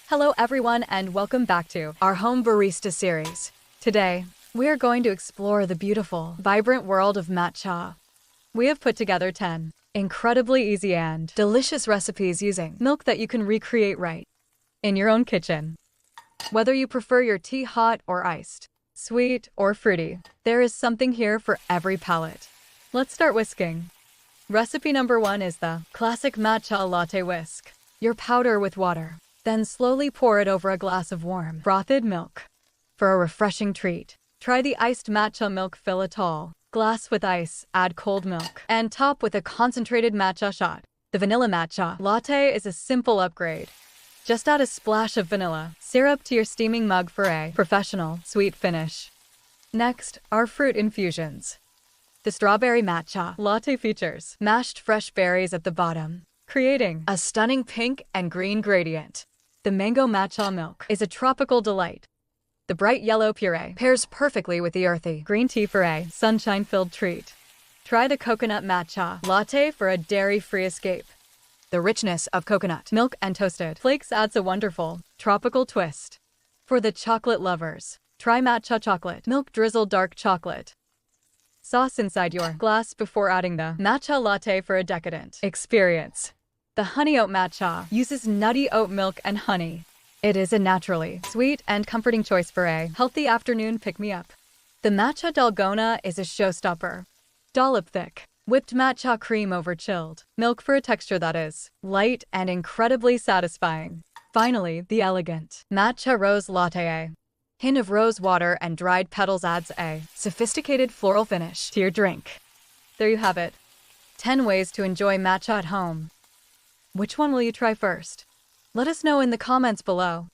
Hello everyone and welcome back to our Home Barista series. Today, we are going to explore the beautiful, vibrant world of matcha. We have put together 10 incredibly easy and delicious recipes using milk that you can recreate right in your own kitchen. Whether you prefer your tea hot or iced, sweet or fruity, there is something here for every palate. Let's start whisking. Recipe number 1 is the classic matcha latte whisk. Your powder with water. Then slowly pour it over a glass of warm, frothed milk. For a refreshing treat, try the iced matcha milk. Fill a tall glass with ice, add cold milk, and top with a concentrated matcha shot. The vanilla matcha latte is a simple upgrade. Just add a splash of vanilla syrup to your steaming mug for a professional, sweet finish. Next, our fruit infusions. The strawberry matcha latte features mashed fresh berries at the bottom, creating a stunning pink and green gradient. The mango matcha milk is a tropical delight. The bright yellow puree pairs perfectly with the earthy green tea for a sunshine-filled treat. Try the coconut matcha latte for a dairy-free escape. The richness of coconut milk and toasted flakes adds a wonderful, tropical twist. For the chocolate lovers, try matcha chocolate milk drizzled dark chocolate. Sauce inside your glass before adding the matcha latte for a decadent experience. The honey oat matcha uses nutty oat milk and honey. It is a naturally sweet and comforting choice for a healthy afternoon pick-me-up. The matcha dalgona is a showstopper. Dollop thick, whipped matcha cream over chilled milk for a texture that is light and incredibly satisfying. Finally, the elegant matcha rose latte. Hint of rose water and dried petals adds a sophisticated floral finish to your drink. There you have it. 10 ways to enjoy matcha at home. Which one will you try first? Let us know in the comments below.